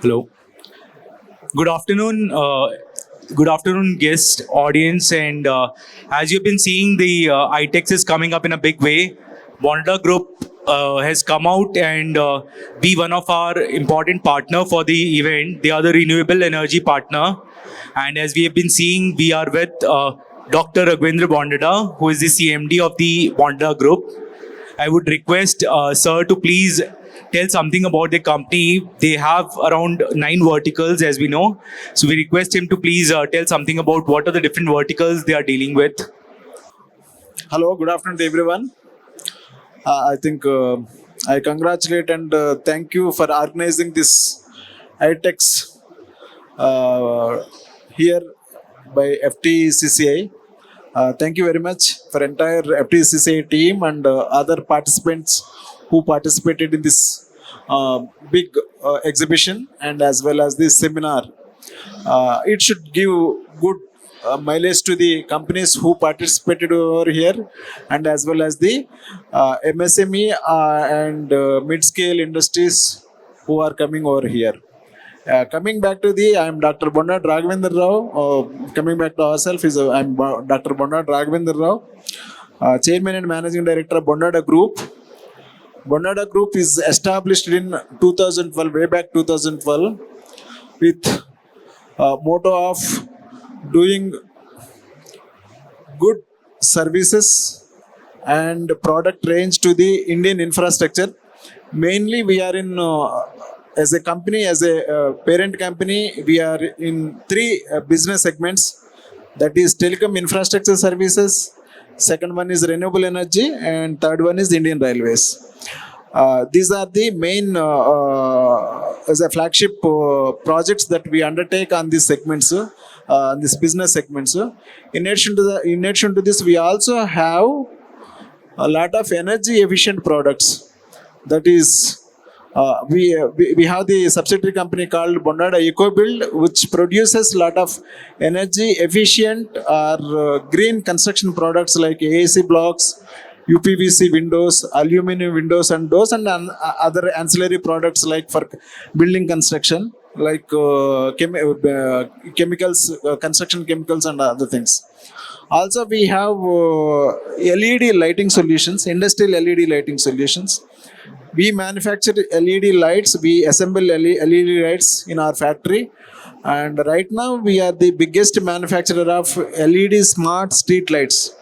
Hello. Good afternoon. Good afternoon, guest, audience, and as you've been seeing, the ITEX is coming up in a big way. Bondada Group has come out and be one of our important partner for the event. They are the renewable energy partner, and as we have been seeing, we are with Dr. Raghavendra Bondada, who is the CMD of the Bondada Group. I would request sir to please tell something about the company. They have around 9 verticals, as we know. So we request him to please tell something about what are the different verticals they are dealing with. Hello, good afternoon to everyone. I think I congratulate and thank you for organizing this IITEX here by FTCCI. Thank you very much for entire FTCCI team and other participants who participated in this big exhibition and as well as this seminar. It should give good mileage to the companies who participated over here and as well as the MSME and mid-scale industries who are coming over here. Coming back to I am Dr. Bondada Raghavendra Rao. Coming back to ourselves, I am Dr. Bondada Raghavendra Rao, Chairman and Managing Director of Bondada Group. Bondada Group is established in 2012, way back 2012, with motto of doing good services and product range to the Indian infrastructure. Mainly, we are in as a company, as a parent company, we are in three business segments. That is Telecom infrastructure services. Second one is renewable energy, and third one is Indian Railways. These are the main as a flagship projects that we undertake on these segments, these business segments. In addition to this, we also have a lot of energy efficient products. That is, we have the subsidiary company called Bondada EcoBuild, which produces a lot of energy efficient or green construction products like AAC blocks, UPVC windows, aluminum windows and doors, and other ancillary products like for building construction, like chemicals, construction chemicals, and other things. Also, we have LED lighting solutions, industrial LED lighting solutions. We manufacture LED lights, we assemble LED lights in our factory. And right now, we are the biggest manufacturer of LED smart street lights.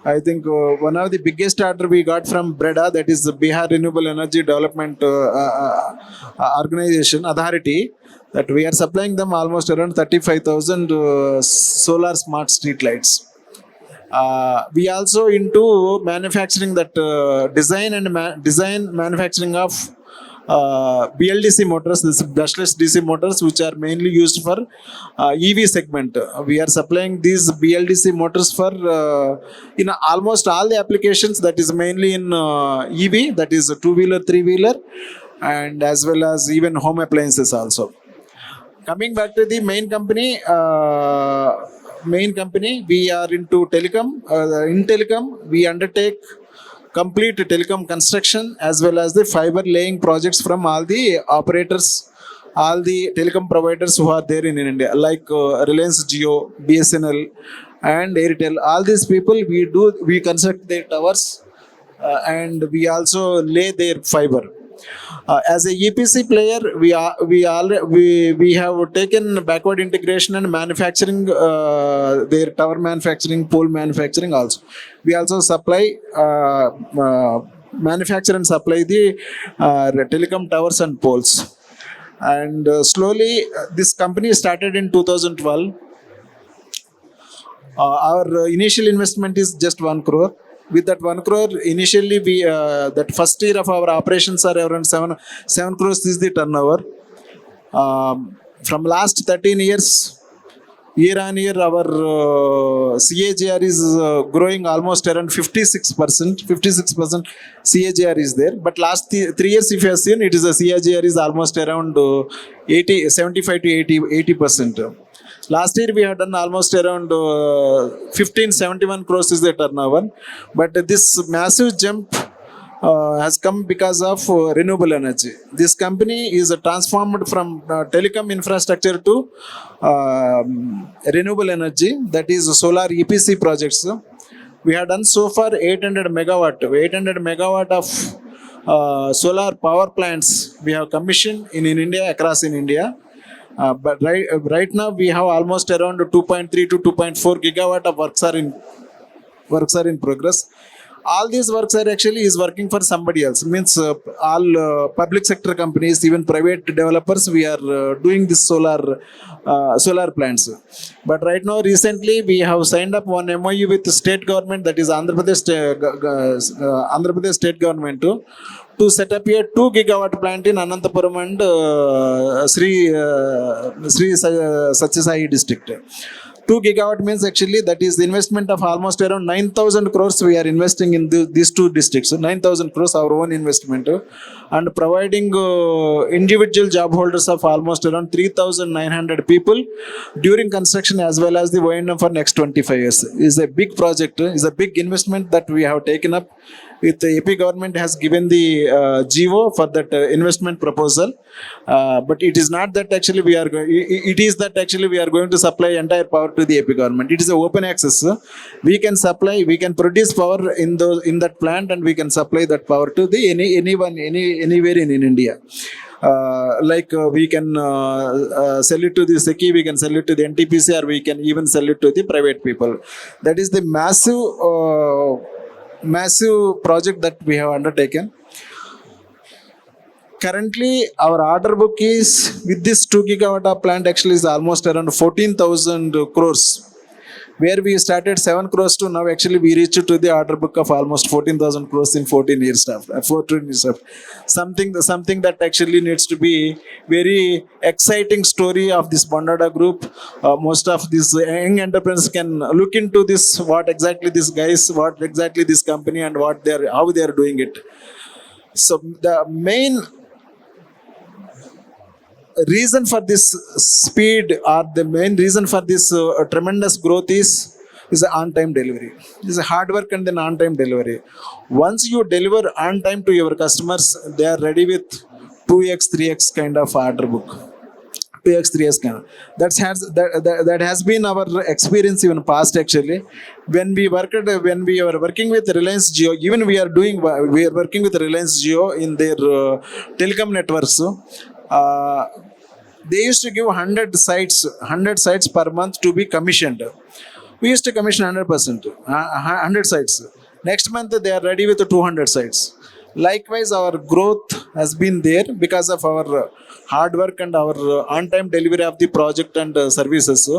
I think one of the biggest order we got from BREDA, that is the Bihar Renewable Energy Development Organization Authority, that we are supplying them almost around 35,000 solar smart street lights. We also into manufacturing that design and design manufacturing of BLDC motors, this brushless DC motors, which are mainly used for EV segment. We are supplying these BLDC motors for in almost all the applications, that is mainly in EV, that is a two-wheeler, three-wheeler, and as well as even home appliances also. Coming back to the main company, we are into telecom. In telecom, we undertake complete telecom construction as well as the fiber laying projects from all the operators, all the telecom providers who are there in India, like Reliance Jio, BSNL, and Airtel. All these people, we construct their towers and we also lay their fiber. As a EPC player, we have taken backward integration and manufacturing, their tower manufacturing, pole manufacturing also. We also supply, manufacture and supply the telecom towers and poles. And slowly, this company started in 2012. Our initial investment is just 1 crore. With that 1 crore, initially we that first year of our operations are around 7 crores is the turnover. From last 13 years, year on year, our CAGR is growing almost around 56%. 56% CAGR is there. But last 3 years, if you have seen, it is a CAGR is almost around 75 to 80%. Last year, we have done almost around 1571 crores is the turnover. But this massive jump has come because of renewable energy. This company is transformed from telecom infrastructure to renewable energy, that is solar EPC projects. We have done so far 800 megawatt of solar power plants we have commissioned in India, across in India. But right now we have almost around 2.3 to 2.4 gigawatt of works are in progress. All these works are actually is working for somebody else, means all public sector companies, even private developers, we are doing this solar plants. But right now recently we have signed up one MOU with the state government, that is Andhra Pradesh state government, to set up a 2 gigawatt plant in Anantapuram and Sri Satyasai district. 2 gigawatt means actually that is the investment of almost around 9,000 crores we are investing in these two districts. 9,000 crores our own investment, and providing individual job holders of almost around 3,900 people during construction as well as the O&M for next 25 years. Is a big project, is a big investment that we have taken up. With the AP government has given the GO for that investment proposal, but it is not that actually we are it is that actually we are going to supply entire power to the AP government. It is a open access. We can supply, we can produce power in that plant, and we can supply that power to the anyone anywhere in India. We can sell it to the SECI, we can sell it to the NTPC, or we can even sell it to the private people. That is the massive project that we have undertaken. Currently our order book is, with this 2 gigawatt of plant, actually is almost around 14,000 crores, where we started 7 crores to now actually we reached to the order book of almost 14,000 crores in 14 years after. Something that actually needs to be very exciting story of this Bondada Group. Most of these young entrepreneurs can look into this, what exactly this company and how they are doing it. So the main reason for this speed, or the main reason for this tremendous growth is the on-time delivery. It's a hard work and then on-time delivery. Once you deliver on time to your customers, they are ready with 2x, 3x kind of order book. 2x, 3x kind of. That has been our experience even past actually. When we were working with Reliance Jio, even we are working with Reliance Jio in their telecom networks. They used to give 100 sites per month to be commissioned. We used to commission 100%, 100 sites. Next month they are ready with 200 sites. Likewise, our growth has been there because of our hard work and our on-time delivery of the project and services.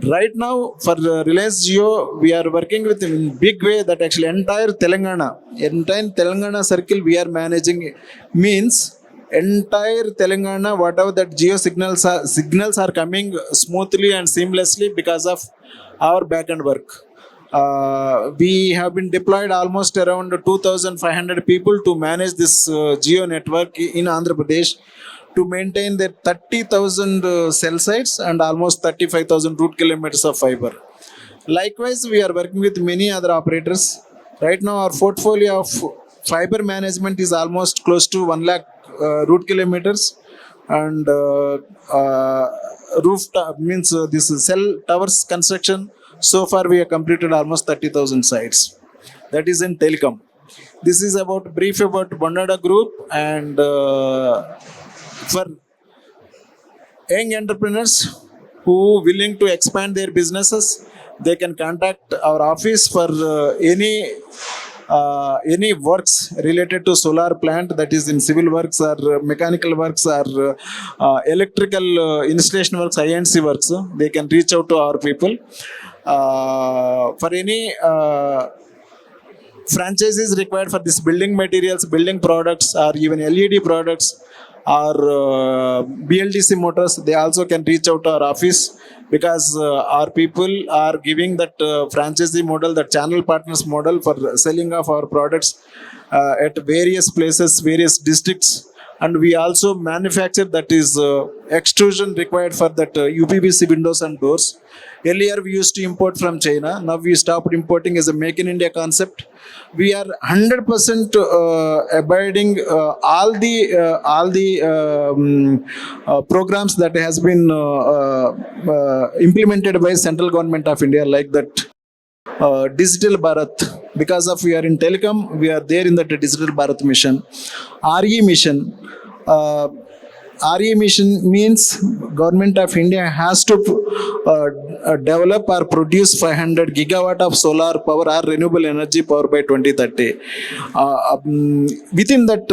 Right now, for Reliance Jio, we are working with in big way that actually entire Telangana circle we are managing, means entire Telangana, whatever that Geo signals are coming smoothly and seamlessly because of our back-end work. We have been deployed almost around 2,500 people to manage this Geo network in Andhra Pradesh, to maintain the 30,000 cell sites and almost 35,000 route kilometers of fiber. Likewise, we are working with many other operators. Right now, our portfolio of fiber management is almost close to 1 lakh route kilometers, and rooftop means this cell towers construction. So far, we have completed almost 30,000 sites. That is in Telecom. This is brief about Bondada Group, and for young entrepreneurs who willing to expand their businesses, they can contact our office for any works related to solar plant, that is in civil works or mechanical works or electrical installation works, INC works. They can reach out to our people. For any franchises required for this building materials, building products, or even LED products, or BLDC motors, they also can reach out to our office, because our people are giving that franchisee model, that channel partners model for selling of our products at various places, various districts, and we also manufacture, that is extrusion required for that UPVC windows and doors. Earlier we used to import from China. Now we stopped importing as a make in India concept. We are 100% abiding all the programs that has been implemented by central government of India, like that Digital Bharat. Because of we are in telecom, we are there in that Digital Bharat mission. RE mission. Uh, RE mission means government of India has to develop or produce 500 gigawatt of solar power or renewable energy power by 2030. Within that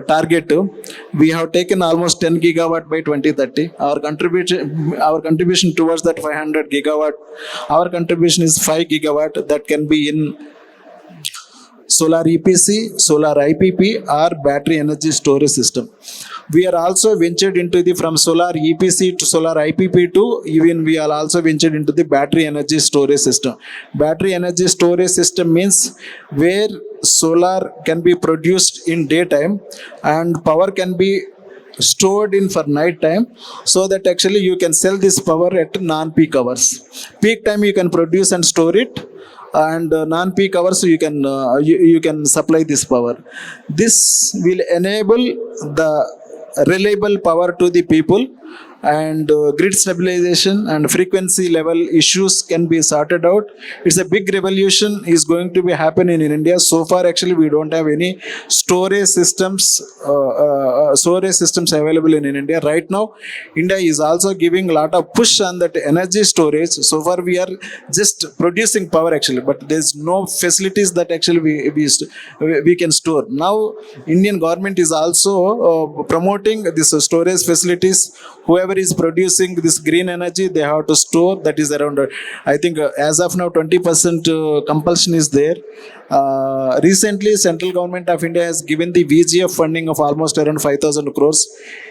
target, we have taken almost 10 gigawatt by 2030. Our contribution towards that 500 gigawatt, our contribution is 5 gigawatt that can be in solar EPC, solar IPP, or battery energy storage system. We are also ventured into the from solar EPC to solar IPP to even we are also ventured into the battery energy storage system. Battery energy storage system means where solar can be produced in daytime and power can be stored in for night time, so that actually you can sell this power at non-peak hours. Peak time you can produce and store it, and non-peak hours you can supply this power. This will enable the reliable power to the people, and grid stabilization and frequency level issues can be sorted out. It's a big revolution is going to be happening in India. So far actually we don't have any storage systems available in India. Right now India is also giving a lot of push on that energy storage. So far we are just producing power actually, but there's no facilities that actually we can store. Now Indian government is also promoting this storage facilities. Whoever is producing this green energy, they have to store. That is around I think as of now 20% compulsion is there. Recently central government of India has given the VGF funding of almost around 5,000 crores.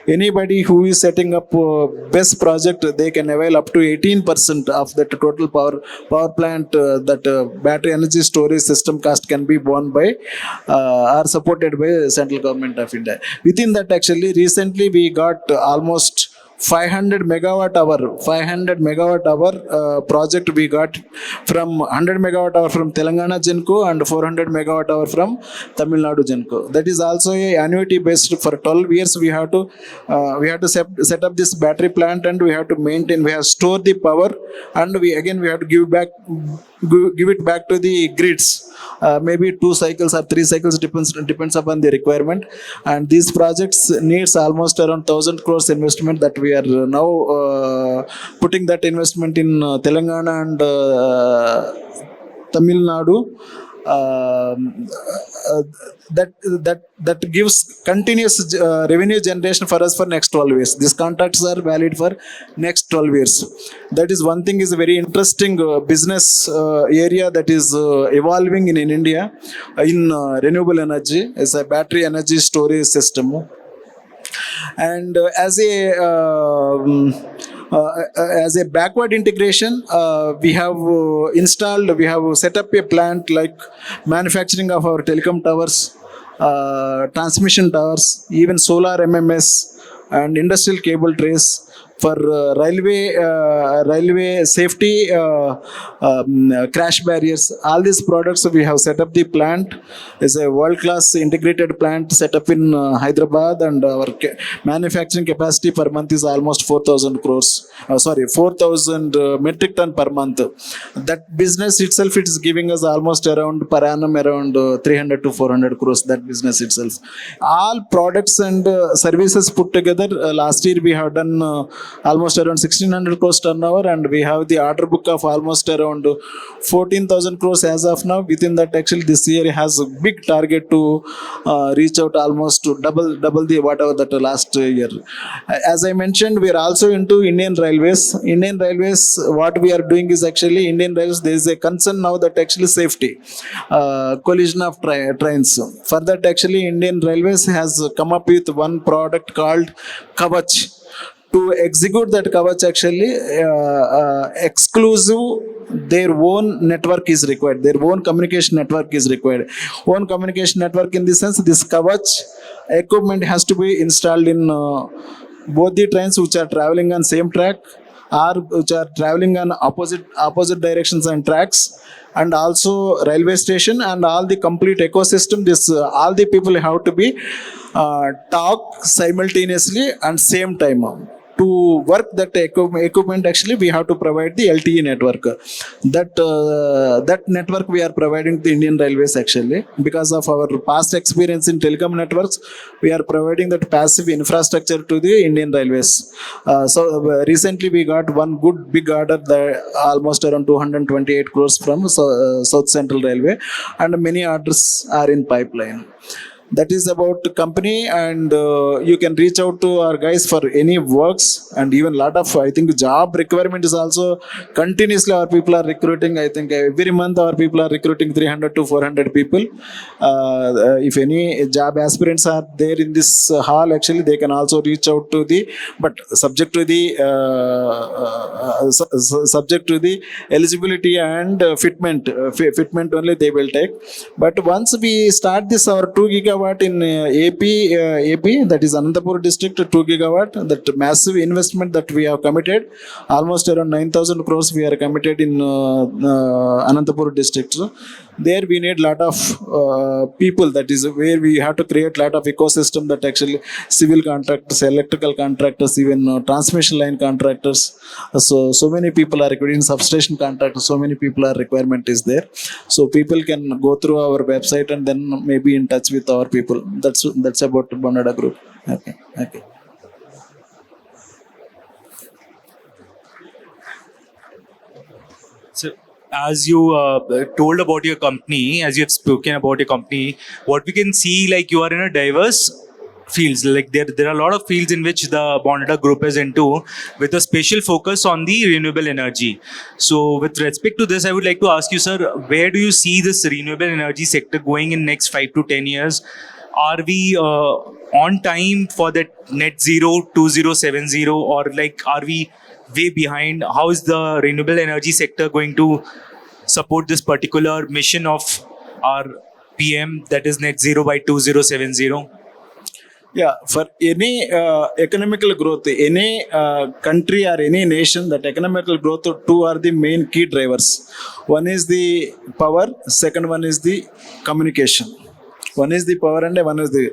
Anybody who is setting up best project, they can avail up to 18% of that total power plant that battery energy storage system cost can be borne by or supported by central government of India. Within that actually recently we got almost 500 megawatt hour project we got from 100 megawatt hour from Telangana Genco and 400 megawatt hour from Tamil Nadu Genco. That is also a annuity based. For 12 years we have to set up this battery plant, and we have to maintain, we have to store the power, and we have to give it back to the grids. Maybe 2 cycles or 3 cycles depends upon the requirement. And these projects needs almost around 1,000 crores investment that we are now putting that investment in Telangana and Tamil Nadu. That gives continuous revenue generation for us for next 12 years. These contracts are valid for next 12 years. That is one thing, is a very interesting business area that is evolving in India in renewable energy as a battery energy storage system. And as a backward integration, we have set up a plant like manufacturing of our telecom towers, transmission towers, even solar MMS and industrial cable trays for railway safety, crash barriers. All these products we have set up the plant. Is a world class integrated plant set up in Hyderabad, and our manufacturing capacity per month is almost 4,000 metric ton per month. That business itself, it is giving us almost around per annum around 300 to 400 crores. That business itself, all products and services put together, last year we have done almost around 1,600 crores turnover, and we have the order book of almost around 14,000 crores as of now. Within that actually this year has a big target to reach out almost to double the whatever that last year. As I mentioned, we are also into Indian Railways. What we are doing is actually Indian Railways, there is a concern now that actually safety, collision of trains. For that actually Indian Railways has come up with one product called Kavach. To execute that Kavach actually exclusive, their own network is required, their own communication network is required. Own communication network in the sense, this Kavach equipment has to be installed in both the trains which are traveling on same track or which are traveling on opposite directions and tracks, and also railway station and all the complete ecosystem. This all the people have to be talk simultaneously and same time. To work that equipment, actually we have to provide the LTE network. That network we are providing to the Indian Railways, actually because of our past experience in telecom networks. We are providing that passive infrastructure to the Indian Railways. Recently we got one good big order there, almost around 228 crores from South Central Railway, and many orders are in pipeline. That is about the company, and you can reach out to our guys for any works, and even lot of, I think, job requirement is also continuously our people are recruiting. I think every month our people are recruiting 300 to 400 people. If any job aspirants are there in this hall, actually they can also reach out to the, but subject to the eligibility and fitment only they will take. But once we start this our 2 gigawatt in AP, that is Anantapur district, 2 gigawatt, that massive investment that we have committed, almost around 9,000 crores we are committed in Anantapur district. So there we need lot of people. That is where we have to create lot of ecosystem, that actually civil contractors, electrical contractors, even transmission line contractors. So many people are required in substation contractors. So many people are requirement is there. So people can go through our website and then maybe in touch with our people. That's about Bondada Group. Okay. So, as you told about your company, as you have spoken about your company, what we can see, like, you are in a diverse fields. Like, there are a lot of fields in which the Bondada Group is into, with a special focus on the renewable energy. So with respect to this, I would like to ask you, sir, where do you see this renewable energy sector going in next 5 to 10 years? Are we on time for that net zero 2070, or like, are we way behind? How is the renewable energy sector going to support this particular mission of our PM, that is net zero by 2070? Yeah, for any economical growth, any country or any nation, that economical growth, two are the main key drivers. One is the power, second one is the communication. One is the power and one is the...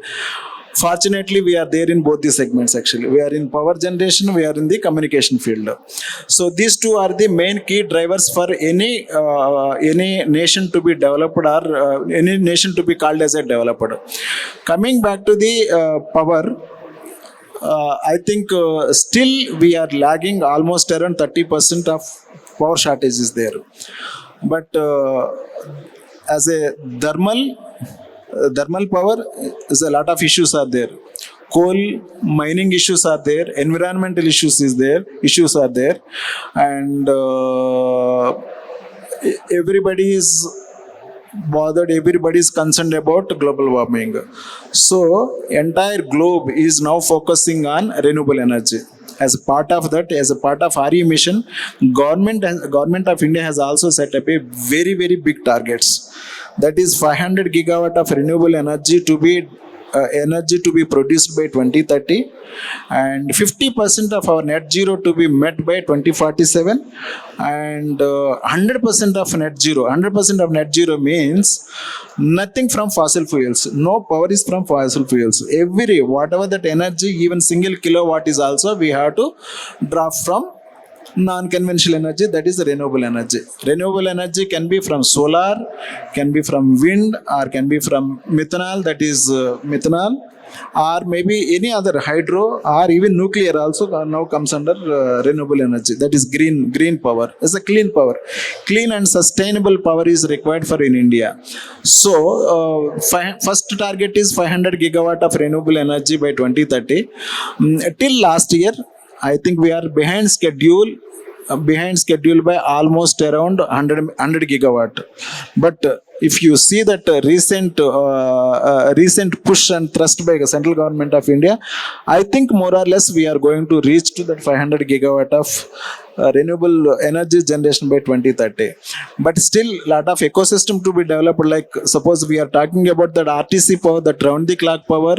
Fortunately, we are there in both the segments, actually. We are in power generation, we are in the communication field. So these two are the main key drivers for any nation to be developed, or any nation to be called as a developed. Coming back to the power, I think still we are lagging almost around 30% of power shortage is there. But as a thermal power, is a lot of issues are there. Coal mining issues are there, environmental issues are there, and everybody is bothered, everybody is concerned about global warming. So entire globe is now focusing on renewable energy. As a part of that, as a part of RE mission, government of India has also set up a very, very big targets. That is 500 gigawatt of renewable energy to be produced by 2030, and 50% of our net zero to be met by 2047, and 100% of net zero. 100% of net zero means nothing from fossil fuels. No power is from fossil fuels. Whatever that energy, even single kilowatt is also we have to draw from non-conventional energy, that is the renewable energy. Renewable energy can be from solar, can be from wind, or can be from methanol, that is methanol, or maybe any other hydro, or even nuclear also now comes under renewable energy. That is green power. It's a clean power. Clean and sustainable power is required for in India. So first target is 500 gigawatt of renewable energy by 2030. Till last year, I think we are behind schedule by almost around 100 gigawatt. But if you see that recent push and thrust by the central government of India, I think more or less we are going to reach to that 500 gigawatt of renewable energy generation by 2030. But still, lot of ecosystem to be developed. Like suppose we are talking about that RTC power, that round the clock power.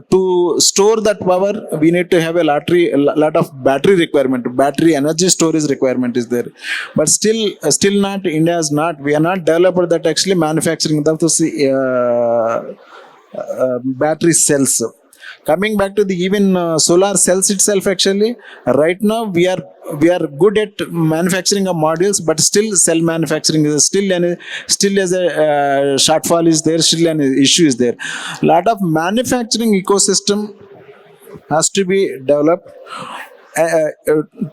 To store that power, we need to have a lot of battery requirement. Battery energy storage requirement is there. But still not. India is not. We are not developed that actually manufacturing that to see battery cells. Coming back to the even solar cells itself, actually, right now we are good at manufacturing of modules, but still cell manufacturing is still as a shortfall is there, still an issue is there. Lot of manufacturing ecosystem has to be developed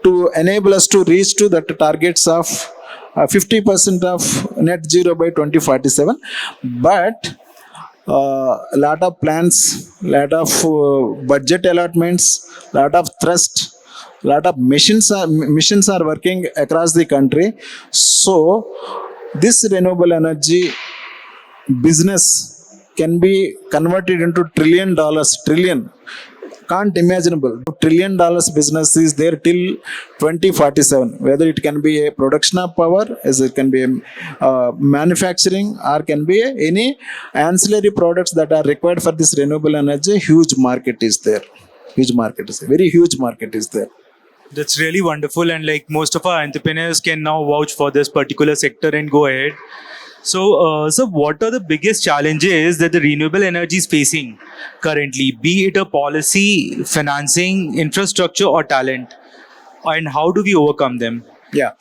to enable us to reach to that targets of 50% of net zero by 2047. But lot of plans, lot of budget allotments, lot of thrust, lot of missions are working across the country. So this renewable energy business can be converted into trillion, can't imaginable $1 trillion business is there till 2047. Whether it can be a production of power, as it can be a manufacturing, or can be any ancillary products that are required for this renewable energy. Huge market is there. Very huge market is there. That's really wonderful, and like most of our entrepreneurs can now vouch for this particular sector and go ahead. So, what are the biggest challenges that the renewable energy is facing currently, be it a policy, financing, infrastructure, or talent, and how do we overcome them? Yeah.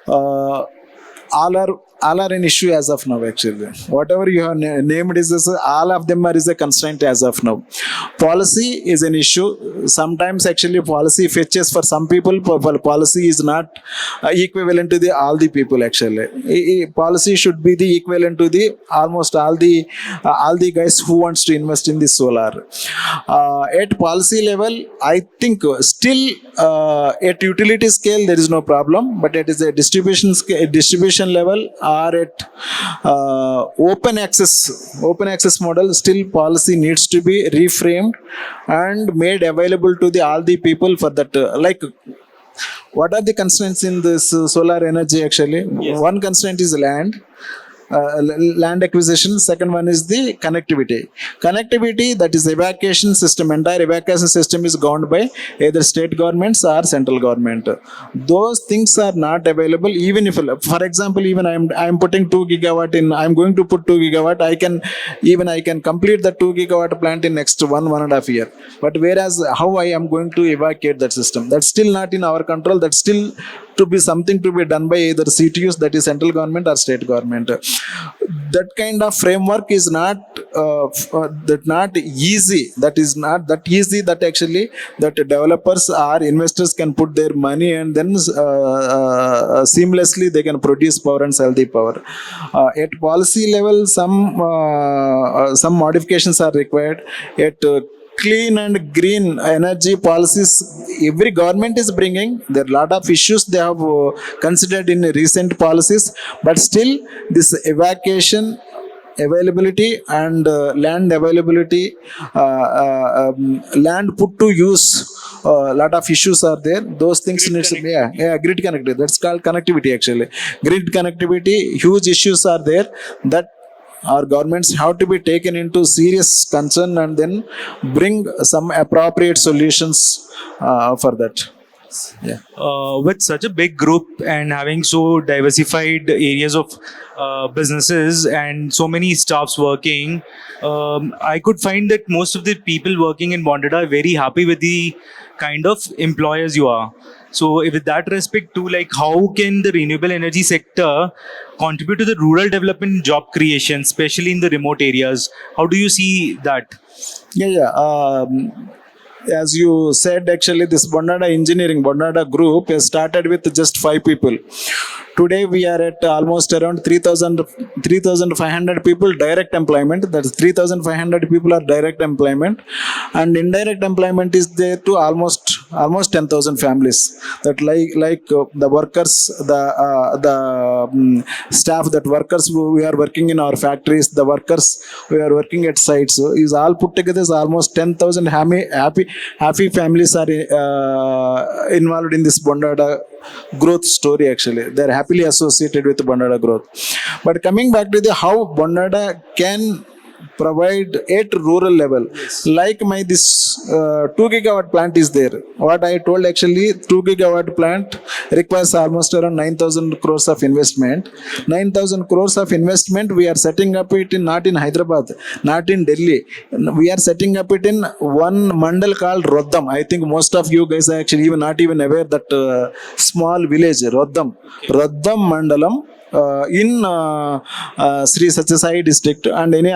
Uh, all are an issue as of now. Actually, whatever you have named all of them are is a constraint as of now. Policy is an issue. Sometimes actually policy fetches for some people. Policy is not equivalent to the all the people. Actually, policy should be the equivalent to the almost all the guys who wants to invest in the solar. At policy level, I think still at utility scale there is no problem, but it is a distribution level, or at open access model, still policy needs to be reframed and made available to the all the people for that. Like, what are the constraints in this solar energy? Actually, Yes. One constraint is land acquisition. Second one is the connectivity, that is evacuation system. Entire evacuation system is governed by either state governments or central government. Those things are not available. Even if, for example, even I'm putting 2 gigawatt in, I'm going to put 2 gigawatt, I can complete the 2 gigawatt plant in next 1.5 year. But whereas how I am going to evacuate that system, that's still not in our control. That's still to be something to be done by either CTUs, that is central government, or state government. That kind of framework is not easy. That is not that easy that actually that developers or investors can put their money and then seamlessly they can produce power and sell the power. At policy level, some modifications are required. At clean and green energy policies every government is bringing, there are a lot of issues they have considered in recent policies, but still this evacuation availability and land availability, land put to use, a lot of issues are there. Those things needs, grid connectivity, that's called connectivity. Actually, grid connectivity, huge issues are there that our governments have to be taken into serious concern and then bring some appropriate solutions for that. With such a big group and having so diversified areas of businesses and so many staffs working, I could find that most of the people working in Bondada are very happy with the kind of employers you are. So, with that respect, too, like how can the renewable energy sector contribute to the rural development and job creation, especially in the remote areas? How do you see that? As you said, actually, this Bondada Group has started with just 5 people. Today we are at almost around 3,500 people direct employment. That's 3,500 people are direct employment, and indirect employment is there to almost 10,000 families. That the workers, the staff, that workers who we are working in our factories, the workers we are working at sites, is all put together is almost 10,000 happy families are involved in this Bondada growth story. Actually, they are happily associated with Bondada growth. But coming back to the how Bondada can provide at rural level, like my this 2 gigawatt plant is there. What I told, actually 2 gigawatt plant requires almost around 9,000 crores of investment. 9,000 crores of investment we are setting up it in, not in Hyderabad, not in Delhi. We are setting up it in one mandal called Roddam. I think most of you guys are actually even not even aware that small village Roddam. Roddam Mandalam, in Sri Satyasai district, and any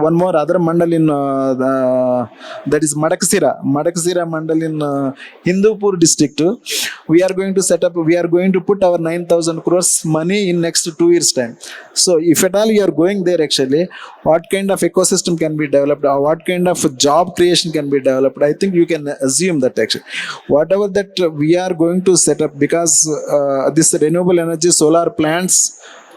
one more other mandal in that is Madaksira mandal in Hindupur district. We are going to set up, we are going to put our 9,000 crores money in next 2 years time. So if at all you are going there, actually what kind of ecosystem can be developed, or what kind of job creation can be developed, I think you can assume that actually whatever that we are going to set up, because this renewable energy solar plants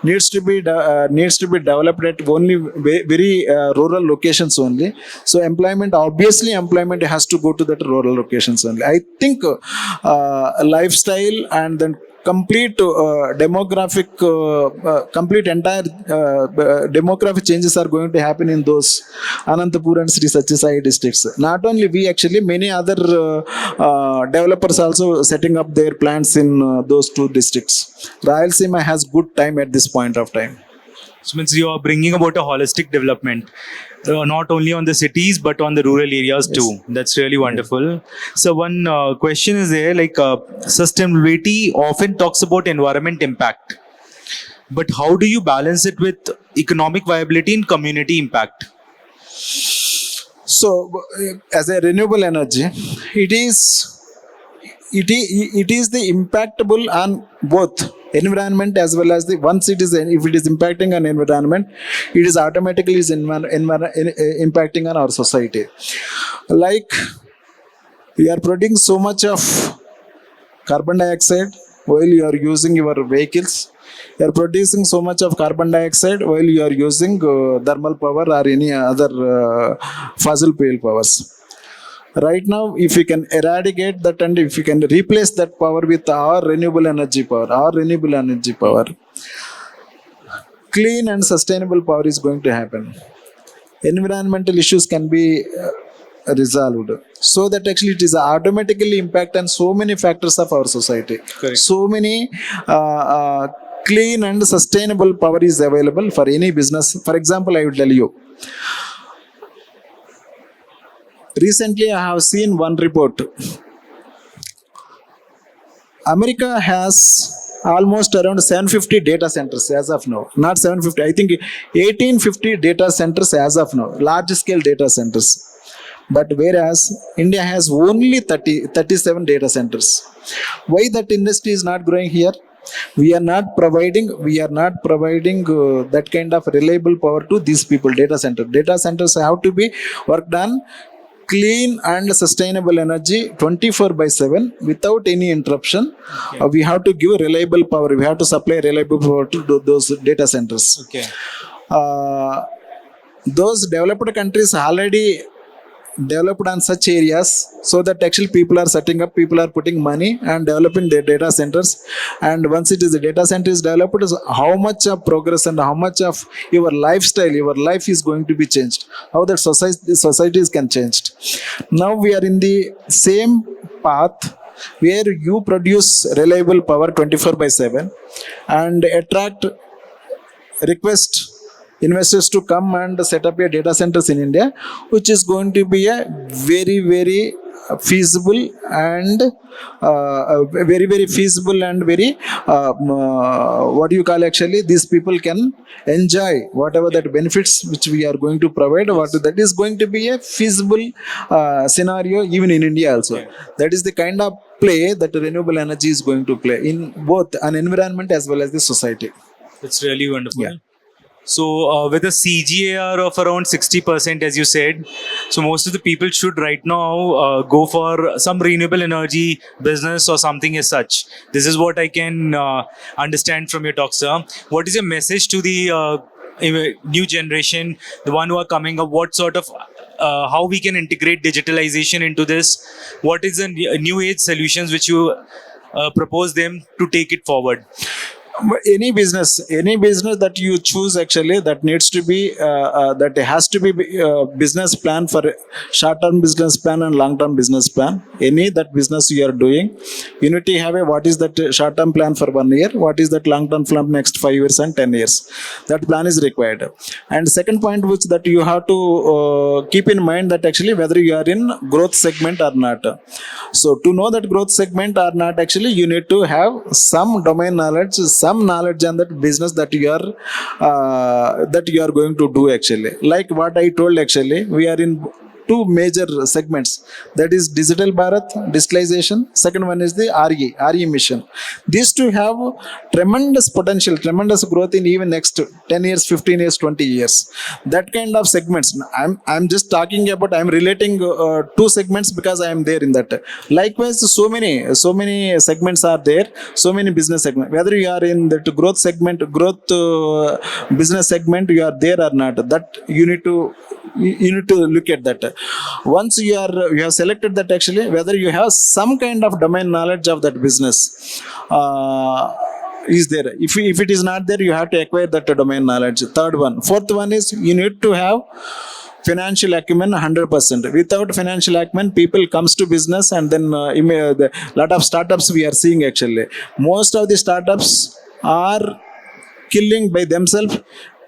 needs to be developed at only very rural locations only. So employment has to go to that rural locations only. I think lifestyle and then complete entire demographic changes are going to happen in those Anantapur and Sri Satyasai districts. Not only we, actually many other developers also setting up their plants in those two districts. Rayalaseema has good time at this point of time. So means you are bringing about a holistic development, not only on the cities but on the rural areas too. That's really wonderful. So one question is there, like sustainability often talks about environment impact, but how do you balance it with economic viability and community impact? So as a renewable energy, it is the impactable on both environment as well as the, once it is, if it is impacting on environment, it is automatically is impacting on our society. Like we are producing so much of carbon dioxide while you are using your vehicles. You are producing so much of carbon dioxide while you are using thermal power or any other fossil fuel powers. Right now, if we can eradicate that and if we can replace that power with our renewable energy power, clean and sustainable power is going to happen. Environmental issues can be resolved, so that actually it is automatically impact on so many factors of our society. Correct. So many clean and sustainable power is available for any business. For example, I will tell you, recently I have seen one report. America has almost around 750 data centers as of now. Not 750, I think 1850 data centers as of now, large scale data centers. But whereas India has only 37 data centers. Why that industry is not growing here? We are not providing that kind of reliable power to these people. Data centers have to be worked on clean and sustainable energy 24/7 without any interruption. Okay. We have to give reliable power. We have to supply reliable power to those data centers. Okay. Those developed countries already developed on such areas, so that actually people are putting money and developing their data centers. And once it is the data center is developed, how much of progress and how much of your lifestyle, your life is going to be changed, how that societies can change. Now we are in the same path where you produce reliable power 24/7 and attract, request investors to come and set up a data centers in India, which is going to be a very, very feasible and very very feasible and very what do you call actually, these people can enjoy whatever that benefits which we are going to provide. What that is going to be a feasible scenario even in India also. That is the kind of play that renewable energy is going to play in both an environment as well as the society. That's really wonderful. Yeah. So, with a CGAR of around 60%, as you said, so most of the people should right now go for some renewable energy business or something as such. This is what I can understand from your talk, sir. What is your message to the new generation, the one who are coming up? What sort of how we can integrate digitalization into this? What is the new age solutions which you propose them to take it forward? Any business that you choose actually, that needs to be that has to be business plan for short term business plan and long term business plan. Any that business you are doing, you need to have a what is that short term plan for 1 year, what is that long term plan next 5 years and 10 years. That plan is required. And second point which that you have to keep in mind, that actually whether you are in growth segment or not. So to know that growth segment or not, actually you need to have some domain knowledge, some knowledge on that business that you are going to do actually. Like what I told, actually we are in two major segments, that is digital Bharat, digitalization. Second one is the RE mission. These two have tremendous potential, tremendous growth in even next 10 years, 15 years, 20 years. That kind of segments. I'm just talking about, I'm relating two segments because I am there in that. Likewise, so many segments are there, so many business segments. Whether you are in that growth segment, business segment, you are there or not, that you need to look at that. Once you have selected that, actually whether you have some kind of domain knowledge of that business is there. If it is not there, you have to acquire that domain knowledge. Third one. Fourth one is you need to have financial acumen 100%. Without financial acumen, people comes to business, and then the lot of startups we are seeing, actually most of the startups are killing by themselves.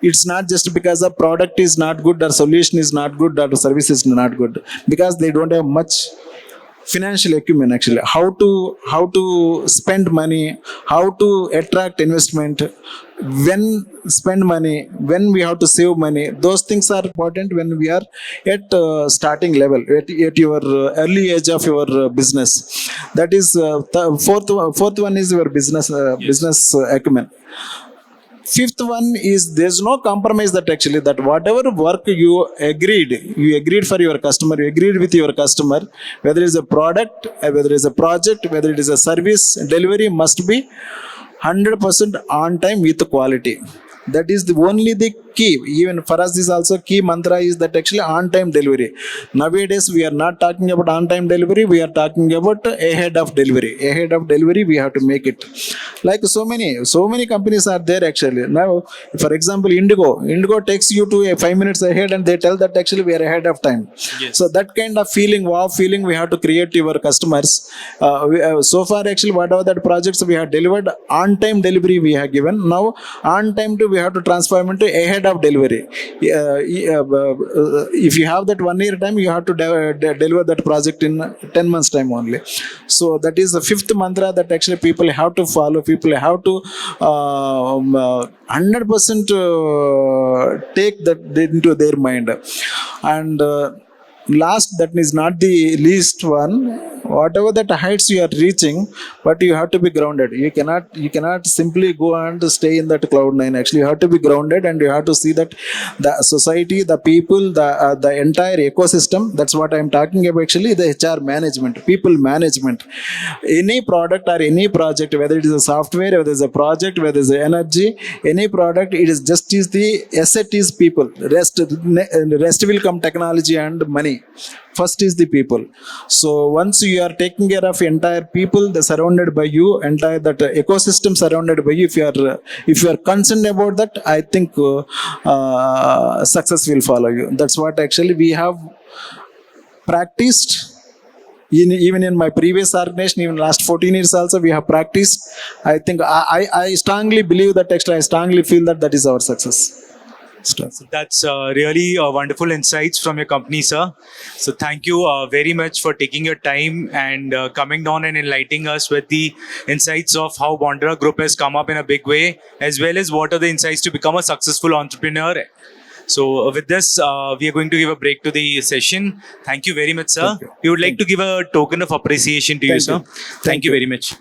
It's not just because the product is not good or solution is not good or the service is not good, because they don't have much financial acumen, actually how to spend money, how to attract investment, when spend money, when we have to save money. Those things are important when we are at starting level, at your early age of your business. That is fourth one is your business acumen. Fifth one is there's no compromise, that actually that whatever work you agreed for your customer, you agreed with your customer, whether it is a product, whether it is a project, whether it is a service, delivery must be 100% on time with quality. That is only the key. Even for us, this also key mantra is that actually on time delivery. Nowadays we are not talking about on time delivery, we are talking about ahead of delivery. We have to make it. Like so many companies are there, actually. Now for example, Indigo takes you to a 5 minutes ahead, and they tell that actually we are ahead of time. Yes. So that kind of wow feeling we have to create your customers. So far, actually whatever that projects we have delivered, on time delivery we have given. Now on time to we have to transform into ahead of delivery. If you have that 1 year time, you have to deliver that project in 10 months time only. So that is the fifth mantra that actually people have to follow. People have to 100% take that into their mind. And last, that is not the least one, whatever that heights you are reaching, but you have to be grounded. You cannot simply go and stay in that cloud nine. Actually you have to be grounded, and you have to see that the society, the people, the entire ecosystem. That's what I am talking about, actually the HR management, people management. Any product or any project, whether it is a software, whether it's a project, whether it's energy, any product, it is just is the asset is people. Rest will come technology and money. First is the people. So once you are taking care of entire people, the surrounded by you, entire that ecosystem surrounded by you, if you are concerned about that, I think success will follow you. That's what actually we have practiced. Even in my previous organization, even last 14 years also, we have practiced. I think I strongly believe that, actually I strongly feel that is our success. Start. That's really wonderful insights from your company, sir. So thank you very much for taking your time and coming down and enlightening us with the insights of how Bondada Group has come up in a big way, as well as what are the insights to become a successful entrepreneur. So with this, we are going to give a break to the session. Thank you very much, sir. Thank you. We would like Thank to give a token of appreciation to you, Thank sir. you. Thank Thank you you. very much.